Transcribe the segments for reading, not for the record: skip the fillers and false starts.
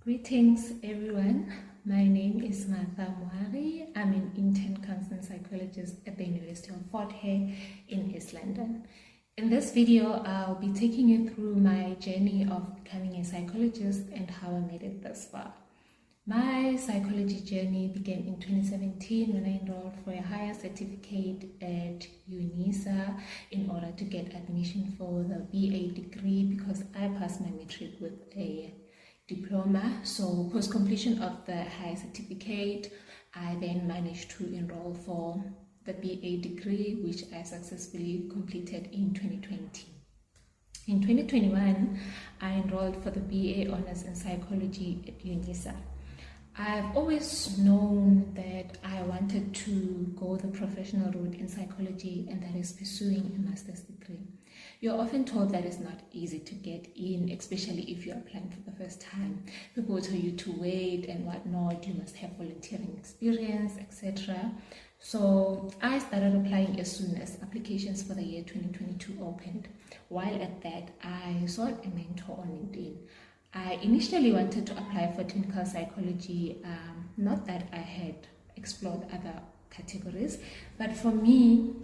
Greetings everyone, my name is Martha Moagi. I'm an Intern Counselling Psychologist at the University of Fort Hare in East London. In this video, I'll be taking you through my journey of becoming a psychologist and how I made it this far. My psychology journey began in 2017 when I enrolled for a higher certificate at UNISA in order to get admission for the BA degree because I passed my matric with a diploma. So post completion of the higher certificate, I then managed to enroll for the BA degree, which I successfully completed in 2020. In 2021, I enrolled for the BA Honours in Psychology at UNISA. I've always known that I wanted to go the professional route in psychology, and that is pursuing a master's degree. You're often told that it's not easy to get in, especially if you're applying for the first time. People tell you to wait and whatnot, you must have volunteering experience, etc. So I started applying as soon as applications for the year 2022 opened. While at that, I sought a mentor on LinkedIn. I initially wanted to apply for clinical psychology, not that I had explored other categories, but for me,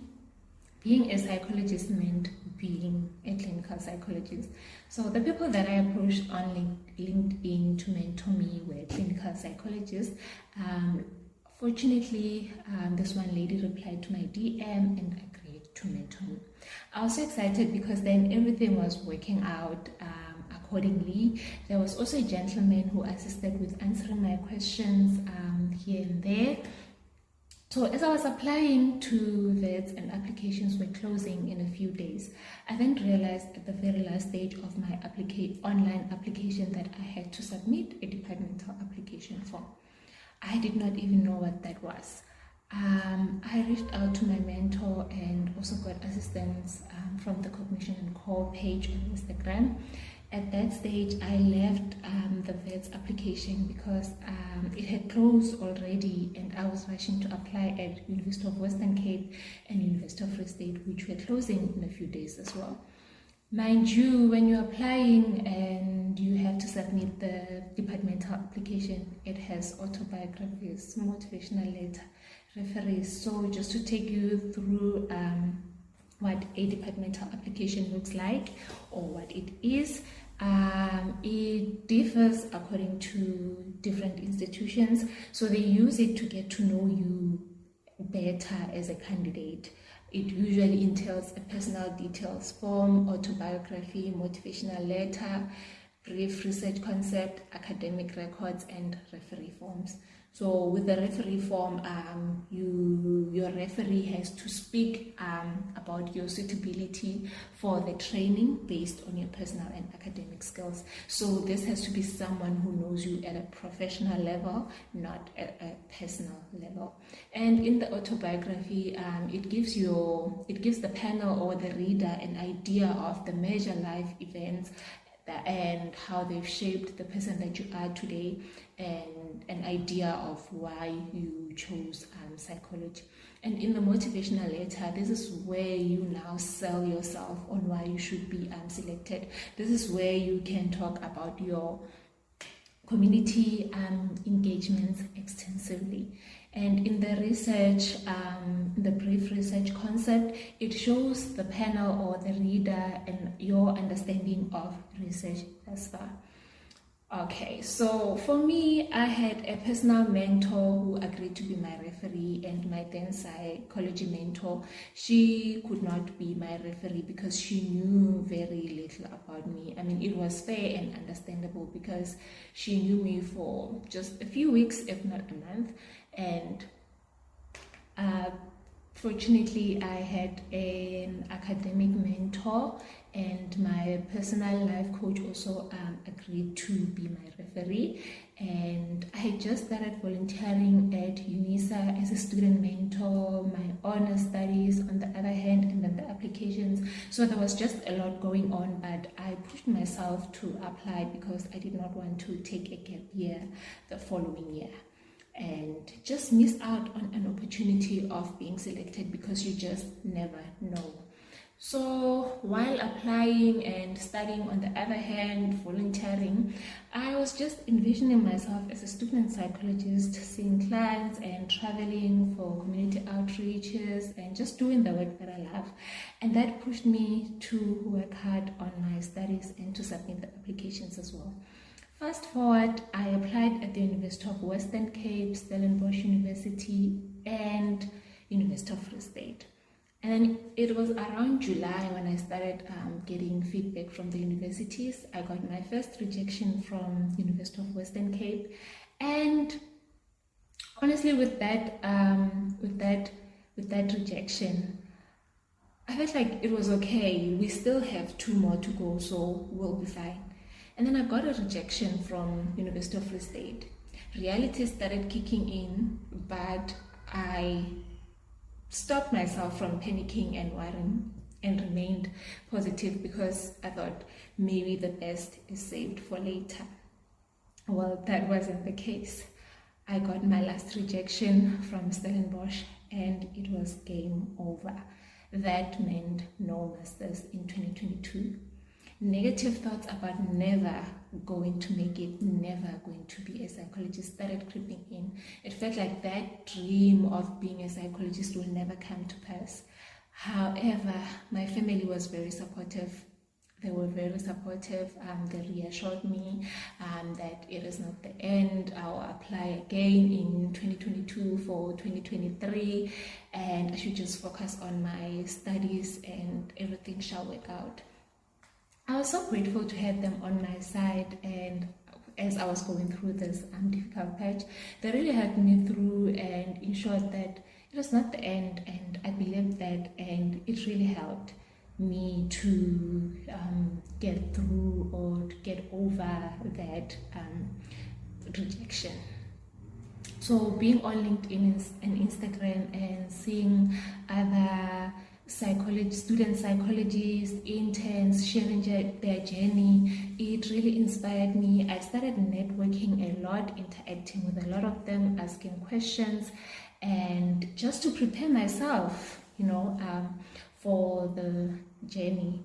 being a psychologist meant being a clinical psychologist. So the people that I approached on LinkedIn to mentor me were clinical psychologists. Fortunately, this one lady replied to my DM and agreed to mentor me. I was so excited because then everything was working out accordingly. There was also a gentleman who assisted with answering my questions here and there. So as I was applying to vets and applications were closing in a few days, I then realized at the very last stage of my online application that I had to submit a departmental application form. I did not even know what that was. I reached out to my mentor and also got assistance from the Cognition and Core page on Instagram. At that stage, I left the VETS application because it had closed already, and I was rushing to apply at University of Western Cape and University of Free State, which were closing in a few days as well. Mind you, when you're applying and you have to submit the departmental application, it has autobiographies, motivational letter, referees. So just to take you through what a departmental application looks like or what it is. It differs according to different institutions, so they use it to get to know you better as a candidate. It usually entails a personal details form, autobiography, motivational letter, brief research concept, academic records, and referee forms. So with the referee form, your referee has to speak about your suitability for the training based on your personal and academic skills. So this has to be someone who knows you at a professional level, not at a personal level. And in the autobiography, it gives the panel or the reader an idea of the major life events and how they've shaped the person that you are today, and an idea of why you chose psychology. And in the motivational letter, this is where you now sell yourself on why you should be selected. This is where you can talk about your community engagements extensively. And in the research, the brief research concept, it shows the panel or the reader and your understanding of research thus far. Okay, so for me, I had a personal mentor who agreed to be my referee, and my then psychology mentor, she could not be my referee because she knew very little about me. I mean, it was fair and understandable because she knew me for just a few weeks, if not a month, and fortunately, I had an academic mentor, and my personal life coach also agreed to be my referee. And I had just started volunteering at UNISA as a student mentor, my honor studies on the other hand, and then the applications. So there was just a lot going on, but I pushed myself to apply because I did not want to take a gap year the following year and just miss out on an opportunity of being selected because you just never know. So while applying and studying, on the other hand, volunteering, I was just envisioning myself as a student psychologist, seeing clients and traveling for community outreaches and just doing the work that I love. And that pushed me to work hard on my studies and to submit the applications as well. Fast forward, I applied at the University of Western Cape, Stellenbosch University, and University of Free State. And then it was around July when I started getting feedback from the universities. I got my first rejection from University of Western Cape, and honestly, with that rejection, I felt like it was okay. We still have 2 more to go, so we'll be fine. And then I got a rejection from University of Free State. Reality started kicking in, but I stopped myself from panicking and worrying and remained positive because I thought maybe the best is saved for later. Well, that wasn't the case. I got my last rejection from Stellenbosch and it was game over. That meant no masters in 2022. Negative thoughts about never going to make it, never going to be a psychologist started creeping in. It felt like that dream of being a psychologist will never come to pass. However, my family was very supportive. They were very supportive. They reassured me that it is not the end. I'll apply again in 2022 for 2023, and I should just focus on my studies and everything shall work out. I was so grateful to have them on my side, and as I was going through this difficult patch, they really helped me through and ensured that it was not the end, and I believed that, and it really helped me to get through or to get over that rejection. So being on LinkedIn and Instagram and seeing other student psychologists, interns sharing their journey, it really inspired me. I started networking a lot, interacting with a lot of them, asking questions, and just to prepare myself, for the journey.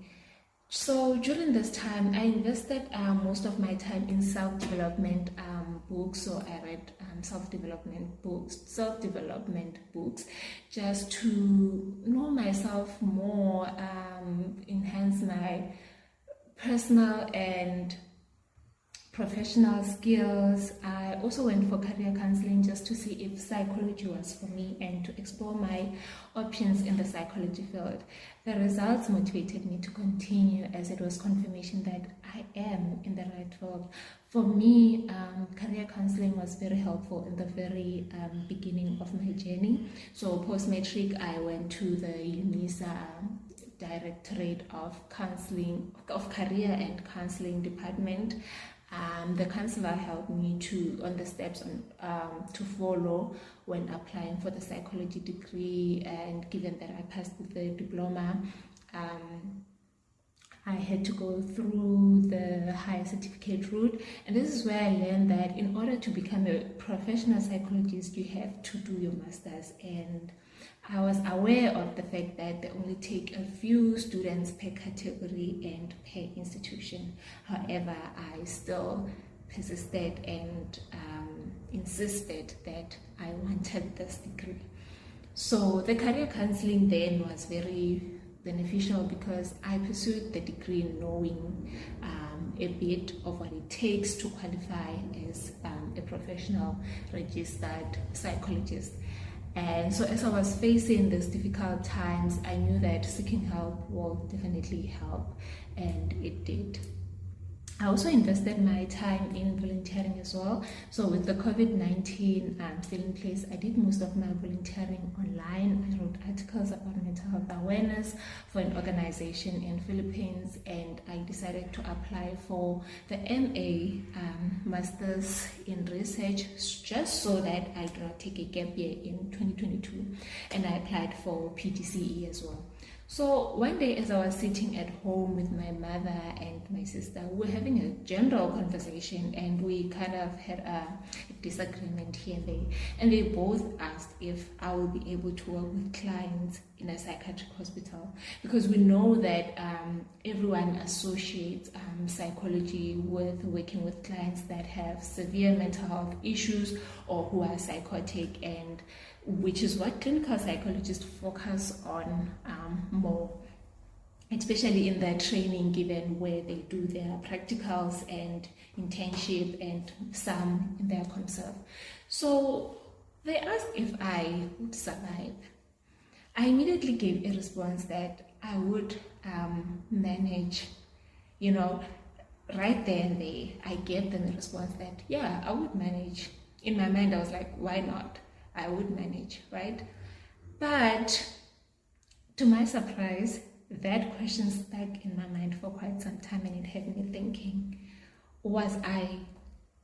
So during this time, I invested most of my time in self-development books. So I read self-development books just to know myself more, enhance my personal and professional skills. I also went for career counseling just to see if psychology was for me and to explore my options in the psychology field. The results motivated me to continue, as it was confirmation that I am in the right field. For me, career counseling was very helpful in the very beginning of my journey. So post-matric, I went to the UNISA Directorate of Career and Counseling Department. The counselor helped me on the steps to follow when applying for the psychology degree, and given that I passed with the diploma, I had to go through the higher certificate route, and this is where I learned that in order to become a professional psychologist, you have to do your master's. And I was aware of the fact that they only take a few students per category and per institution. However, I still persisted and insisted that I wanted this degree. So the career counseling then was very beneficial because I pursued the degree knowing a bit of what it takes to qualify as a professional registered psychologist. And so as I was facing these difficult times, I knew that seeking help will definitely help, and it did. I also invested my time in volunteering as well. So with the COVID-19 still in place, I did most of my volunteering online. I wrote articles about mental health awareness for an organization in Philippines, and I decided to apply for the MA Masters in Research, just so that I do not take a gap year in 2022. And I applied for PGCE as well. So one day, as I was sitting at home with my mother and my sister, we were having a general conversation, and we kind of had a disagreement here and there. And they both asked if I will be able to work with clients in a psychiatric hospital, because we know that everyone associates psychology with working with clients that have severe mental health issues or who are psychotic, and which is what clinical psychologists focus on more, especially in their training given where they do their practicals and internship and some in their conserve. So they asked if I would survive. I immediately gave a response that I would manage, right there and there. I gave them a response that, yeah, I would manage. In my mind, I was like, why not? I would manage, right? But to my surprise, that question stuck in my mind for quite some time, and it had me thinking, was I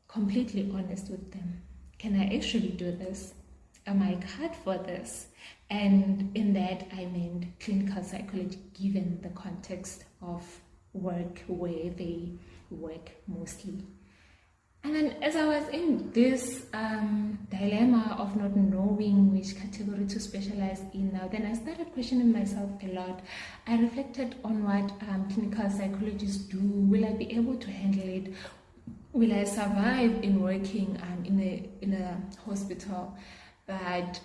completely honest with them? Can I actually do this? Am I cut for this? And in that, I meant clinical psychology, given the context of work where they work mostly. And then as I was in this dilemma of not knowing which category to specialize in now, then I started questioning myself a lot. I reflected on what clinical psychologists do. Will I be able to handle it? Will I survive in working in a hospital? But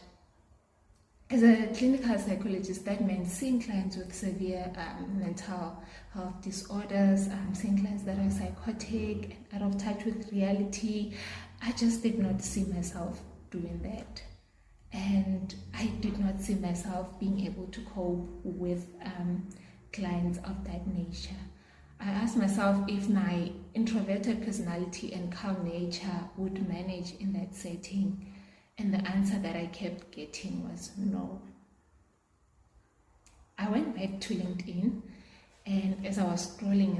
as a clinical psychologist, that meant seeing clients with severe mental health disorders, seeing clients that are psychotic, out of touch with reality. I just did not see myself doing that. And I did not see myself being able to cope with clients of that nature. I asked myself if my introverted personality and calm nature would manage in that setting. And the answer that I kept getting was no. I went back to LinkedIn, and as I was scrolling,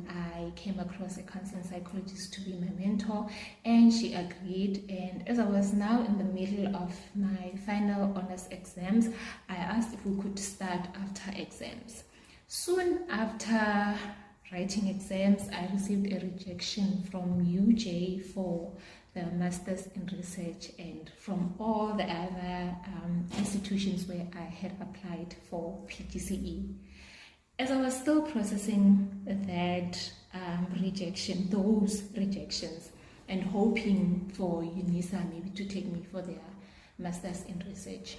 I came across a counseling psychologist to be my mentor, and she agreed. And as I was now in the middle of my final honors exams, I asked if we could start after exams. Soon after writing exams, I received a rejection from UJ for the Masters in Research and from all the other institutions where I had applied for PGCE. As I was still processing that those rejections, and hoping for UNISA maybe to take me for their Masters in Research,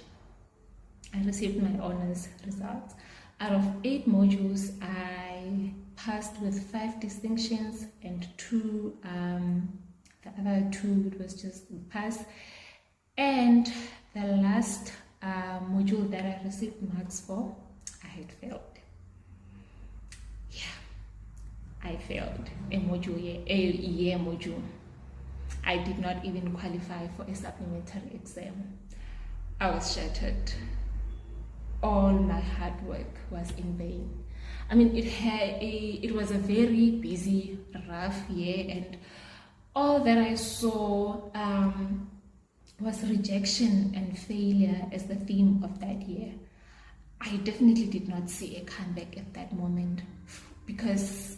I received my honors results. Out of 8 modules, I passed with 5 distinctions and 2 the other 2, it was just pass. And the last module that I received marks for, I had failed. Yeah, I failed a year module. I did not even qualify for a supplementary exam. I was shattered. All my hard work was in vain. I mean, it was a very busy, rough year, and all that I saw was rejection and failure as the theme of that year. I definitely did not see a comeback at that moment, because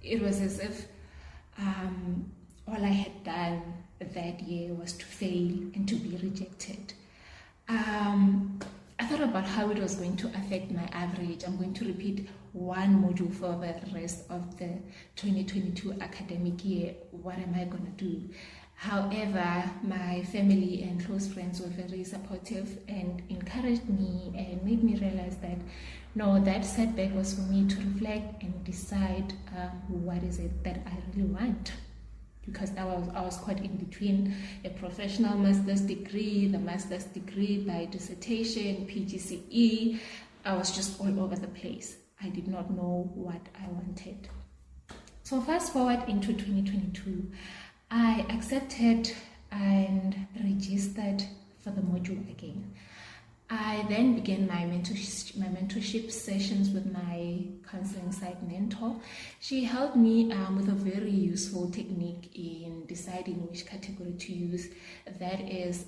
it was as if all I had done that year was to fail and to be rejected. I thought about how it was going to affect my average. I'm going to repeat one module for the rest of the 2022 academic year. What am I going to do? However, my family and close friends were very supportive and encouraged me and made me realize that no, that setback was for me to reflect and decide what is it that I really want. Because I was caught in between a professional master's degree, the master's degree by dissertation, PGCE. I was just all over the place. I did not know what I wanted. So fast forward into 2022, I accepted and registered for the module again. I then began my mentorship sessions with my counseling psych mentor. She helped me with a very useful technique in deciding which category to use. That is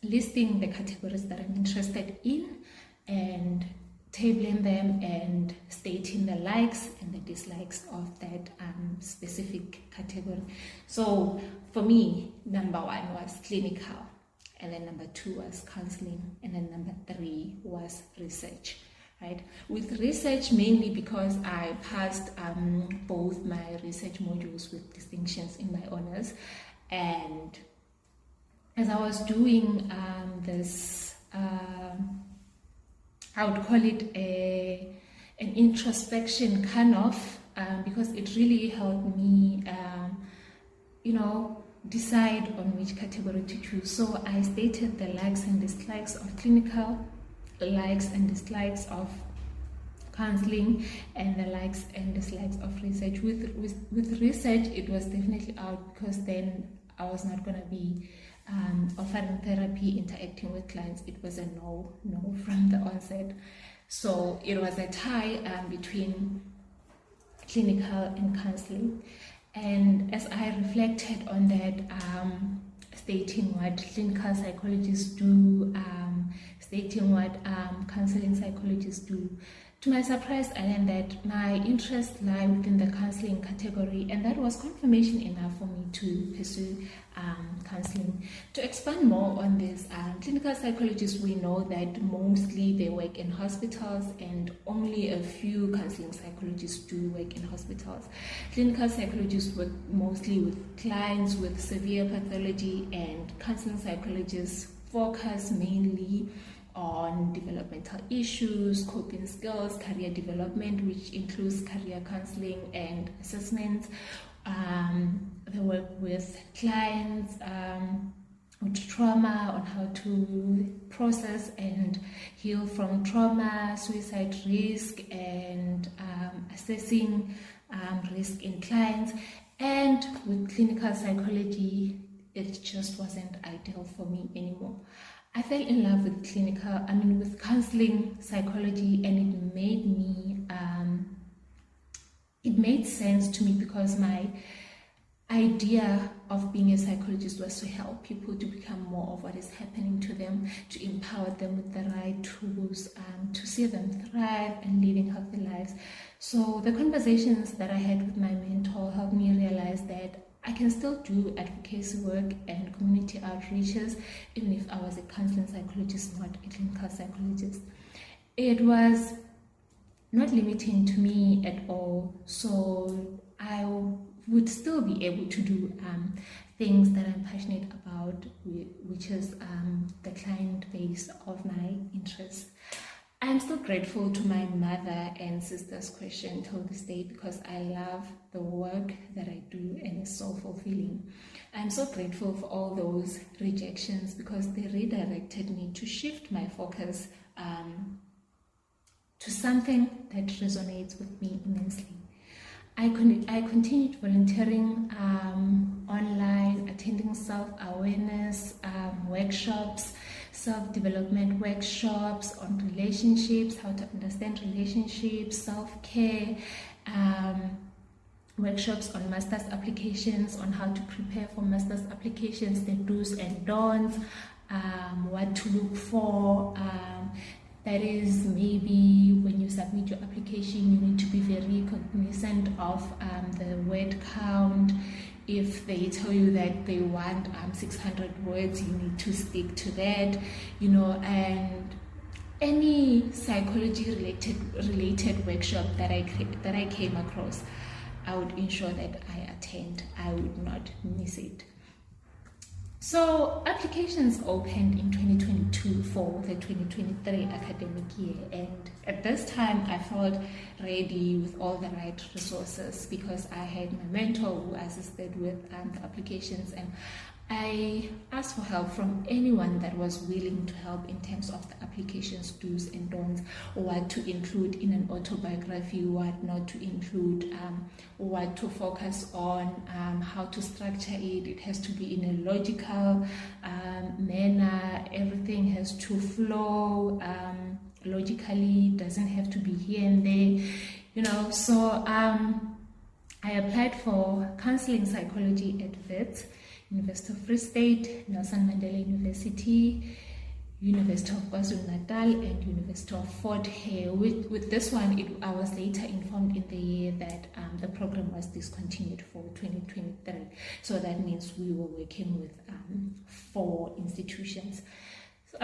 listing the categories that I'm interested in and tabling them and stating the likes and the dislikes of that specific category. So for me, number 1 was clinical. and then number 2 was counseling, and then number 3 was research. Right? With research, mainly because I passed both my research modules with distinctions in my honors, and as I was doing this, I would call it an introspection kind of, because it really helped me, decide on which category to choose. So I stated the likes and dislikes of clinical, likes and dislikes of counseling, and the likes and dislikes of research. With research, it was definitely out, because then I was not going to be offering therapy, interacting with clients. It was a no from the onset. So it was a tie between clinical and counseling. And as I reflected on that, stating what clinical psychologists do, stating what counseling psychologists do, to my surprise, I learned that my interests lie within the counseling category, and that was confirmation enough for me to pursue counseling. To expand more on this, clinical psychologists, we know that mostly they work in hospitals, and only a few counseling psychologists do work in hospitals. Clinical psychologists work mostly with clients with severe pathology, and counseling psychologists focus mainly on developmental issues, coping skills, career development, which includes career counseling and assessments. They work with clients with trauma, on how to process and heal from trauma, suicide risk, and assessing risk in clients. And with clinical psychology, it just wasn't ideal for me anymore. I fell in love with with counseling psychology, and it made sense to me, because my idea of being a psychologist was to help people to become more of what is happening to them, to empower them with the right tools, to see them thrive and living healthy lives. So the conversations that I had with my mentor helped me realize that I can still do advocacy work and community outreaches, even if I was a counseling psychologist, not a clinical psychologist. It was not limiting to me at all, so I would still be able to do things that I'm passionate about, which is the client base of my interests. I'm still grateful to my mother and sister's question till this day, because I love the work that I do, and it's so fulfilling. I'm so grateful for all those rejections, because they redirected me to shift my focus to something that resonates with me immensely. I continued volunteering online, attending self-awareness workshops, self-development workshops on relationships, how to understand relationships, self-care, workshops on master's applications, on how to prepare for master's applications, the do's and don'ts, what to look for. That is, maybe when you submit your application, you need to be very cognizant of the word count. If they tell you that they want 600 words, you need to stick to that, and any psychology related workshop that I came across, I would ensure that I attend. I would not miss it. So applications opened in 2022 for the 2023 academic year, and at this time I felt ready with all the right resources, because I had my mentor who assisted with the applications, and I asked for help from anyone that was willing to help in terms of the applications do's and don'ts, what to include in an autobiography, what not to include, what to focus on, how to structure it. It has to be in a logical manner. Everything has to flow logically, doesn't have to be here and there, So I applied for counseling psychology at Wits, University of Free State, Nelson Mandela University, University of KwaZulu-Natal and University of Fort Hare. With this one, I was later informed in the year that the program was discontinued for 2023. So that means we were working with 4 institutions. So,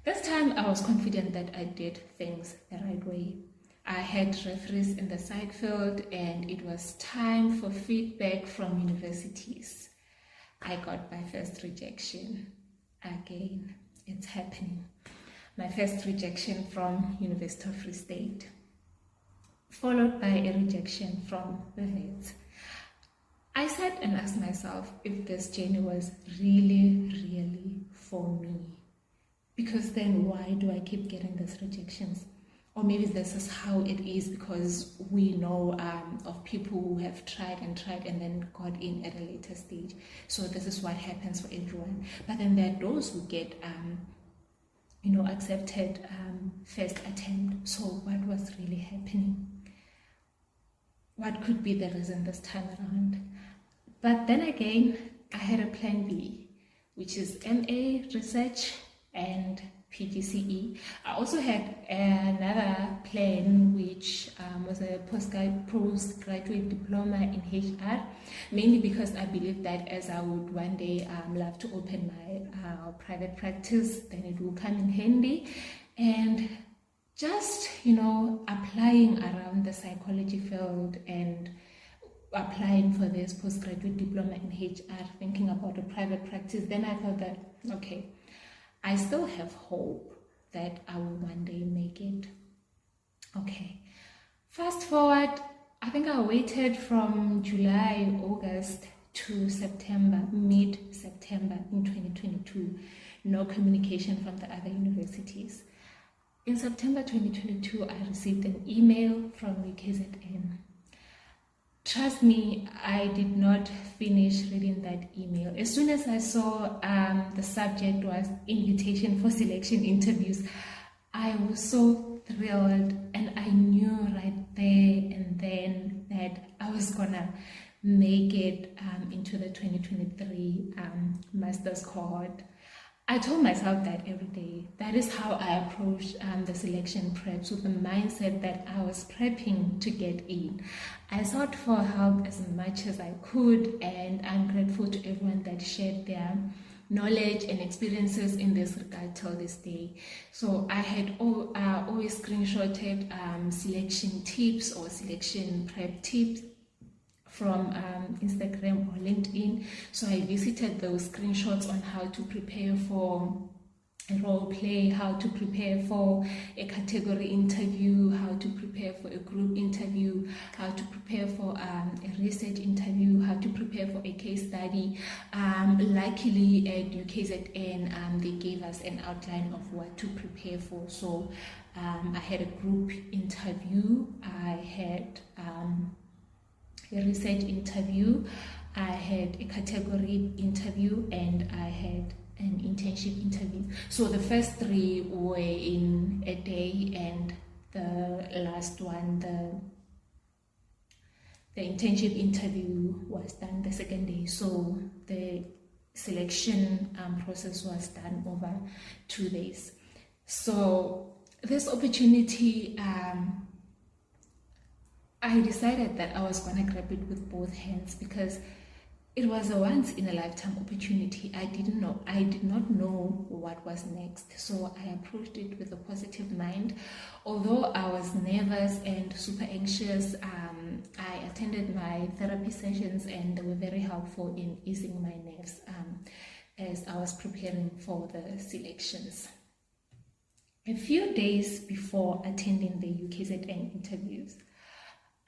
this time I was confident that I did things the right way. I had referees in the psych field, and it was time for feedback from universities. I got my first rejection. Again, it's happening. My first rejection from University of Free State, followed by a rejection from the Wits. I sat and asked myself if this journey was really for me. Because then why do I keep getting these rejections? Or maybe this is how it is because we know of people who have tried and then got in at a later stage. So this is what happens for everyone. But then there are those who get, accepted first attempt. So what was really happening? What could be the reason this time around? But then again, I had a plan B, which is MA Research and PGCE. I also had another plan, which was a postgraduate diploma in HR, mainly because I believe that as I would one day love to open my private practice, then it will come in handy. And just, applying around the psychology field and applying for this postgraduate diploma in HR, thinking about a private practice, then I thought that, okay, I still have hope that I will one day make it. Okay, fast forward, I think I waited from July, August to September, mid-September in 2022. No communication from the other universities. In September 2022, I received an email from UKZN. Trust me, I did not finish reading that email. As soon as I saw the subject was invitation for selection interviews, I was so thrilled, and I knew right there and then that I was gonna make it into the 2023 master's cohort. I told myself that every day. That is how I approached the selection preps, with the mindset that I was prepping to get in. I sought for help as much as I could, and I'm grateful to everyone that shared their knowledge and experiences in this regard till this day. So I had always screenshotted selection tips or selection prep tips from Instagram or LinkedIn. So I visited those screenshots on how to prepare for a role play, how to prepare for a category interview, how to prepare for a group interview, how to prepare for a research interview, how to prepare for a case study. Luckily at UKZN, they gave us an outline of what to prepare for. So I had a group interview, I had a research interview, I had a category interview, and I had an internship interview. So the first 3 were in a day, and the last one, the internship interview, was done the second day. So the selection process was done over 2 days. So this opportunity, I decided that I was going to grab it with both hands because it was a once-in-a-lifetime opportunity. I did not know what was next. So I approached it with a positive mind. Although I was nervous and super anxious, I attended my therapy sessions, and they were very helpful in easing my nerves as I was preparing for the selections. A few days before attending the UKZN interviews,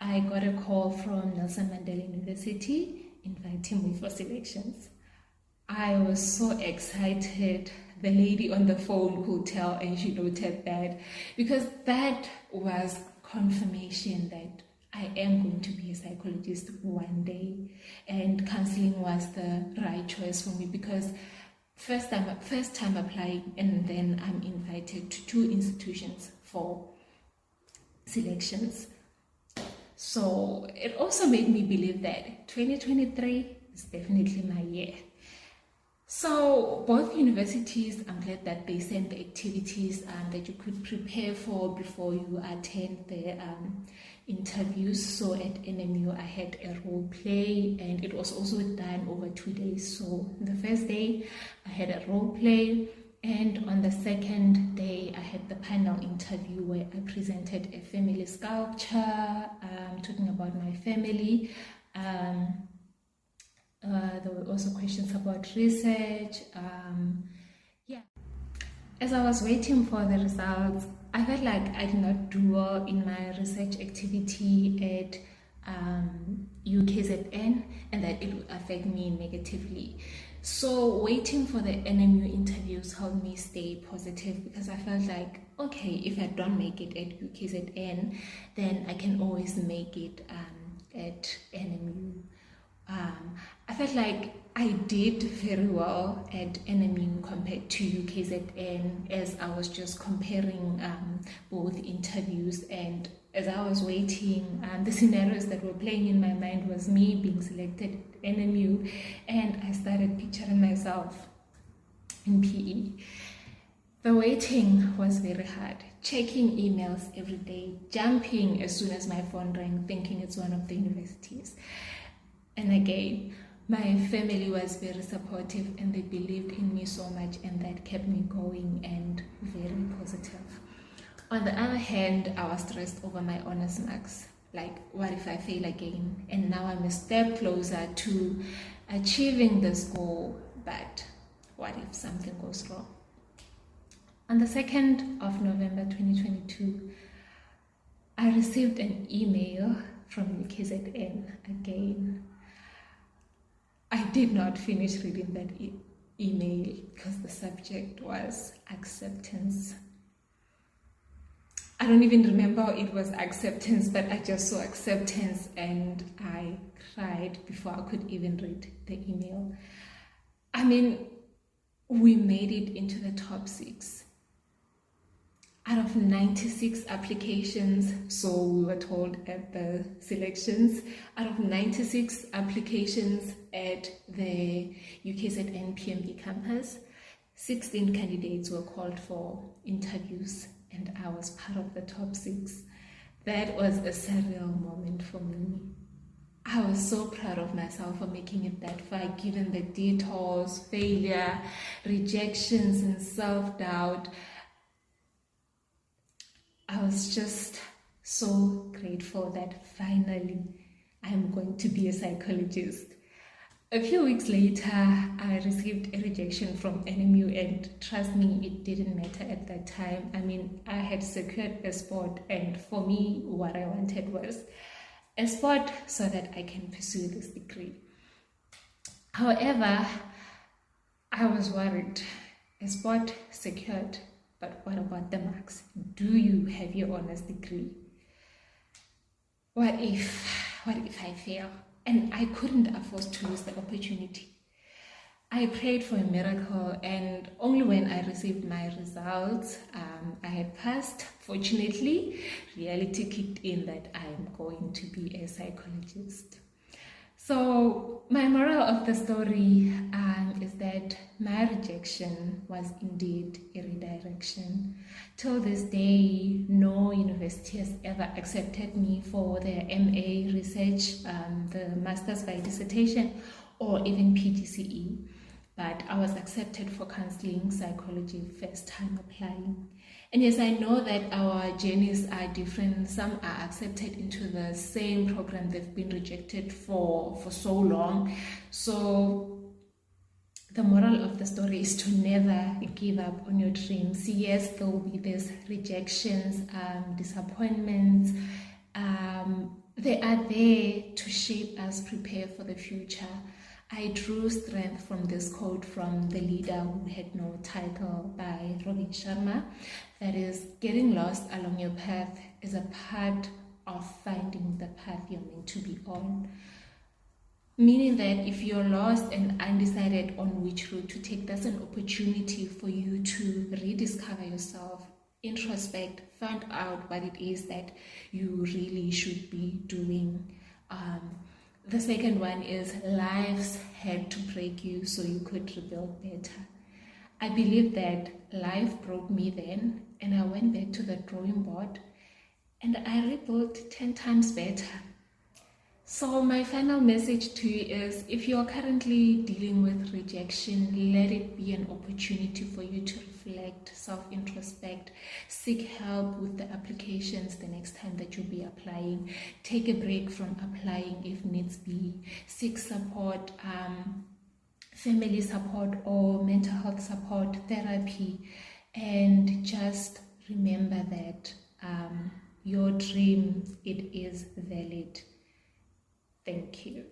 I got a call from Nelson Mandela University inviting me for selections. I was so excited. The lady on the phone could tell, and she noted that, because that was confirmation that I am going to be a psychologist one day, and counseling was the right choice for me because first time applying, and then I'm invited to 2 institutions for selections. So it also made me believe that 2023 is definitely my year. So both universities, I'm glad that they sent the activities that you could prepare for before you attend the interviews. So at NMU, I had a role play, and it was also done over 2 days. So the first day, I had a role play, and on the second day, I had the panel interview where I presented a family sculpture, talking about my family. There were also questions about research. As I was waiting for the results, I felt like I did not do well in my research activity at UKZN, and that it would affect me negatively. So waiting for the NMU interviews helped me stay positive, because I felt like, okay, if I don't make it at UKZN, then I can always make it at NMU. I felt like I did very well at NMU compared to UKZN, as I was just comparing both interviews, and as I was waiting, the scenarios that were playing in my mind was me being selected at NMU, and I started picturing myself in PE. The waiting was very hard, checking emails every day, jumping as soon as my phone rang, thinking it's one of the universities. And again, my family was very supportive, and they believed in me so much, and that kept me going and very positive. On the other hand, I was stressed over my honors marks. Like, what if I fail again? And now I'm a step closer to achieving this goal, but what if something goes wrong? On the 2nd of November 2022, I received an email from UKZN again. I did not finish reading that email because the subject was acceptance. I don't even remember it was acceptance, but I just saw acceptance and I cried before I could even read the email. I mean, we made it into the top 6 out of 96 applications, so we were told at the selections. Out of 96 applications at the UKZN PMB campus, 16 candidates were called for interviews, and I was part of the top 6. That was a surreal moment for me. I was so proud of myself for making it that far, given the detours, failure, rejections, and self-doubt. I was just so grateful that finally I'm going to be a psychologist. A few weeks later, I received a rejection from NMU, and trust me, it didn't matter at that time. I mean, I had secured a spot, and for me, what I wanted was a spot so that I can pursue this degree. However, I was worried. A spot secured, but what about the marks? Do you have your honors degree? What if I fail? And I couldn't afford to lose the opportunity. I prayed for a miracle, and only when I received my results, I had passed. Fortunately, reality kicked in that I'm going to be a psychologist. So my moral of the story is that my rejection was indeed a redirection. Till this day, no university has ever accepted me for their MA research, the Master's by Dissertation, or even PGCE. But I was accepted for Counselling Psychology first time applying. And yes, I know that our journeys are different. Some are accepted into the same program they've been rejected for so long. So the moral of the story is to never give up on your dreams. Yes, there will be these rejections, disappointments. They are there to shape us, prepare for the future. I drew strength from this quote from the leader who had no title by Robin Sharma. That is, getting lost along your path is a part of finding the path you're meant to be on. Meaning that if you're lost and undecided on which route to take, that's an opportunity for you to rediscover yourself, introspect, find out what it is that you really should be doing. The second one is lives had to break you so you could rebuild better. I believe that life broke me then, and I went back to the drawing board and I rebuilt 10 times better. So my final message to you is, if you are currently dealing with rejection, let it be an opportunity for you to reflect, self-introspect, seek help with the applications the next time that you'll be applying. Take a break from applying if needs be. Seek support, family support or mental health support, therapy, and just remember that your dream, it is valid. Thank you.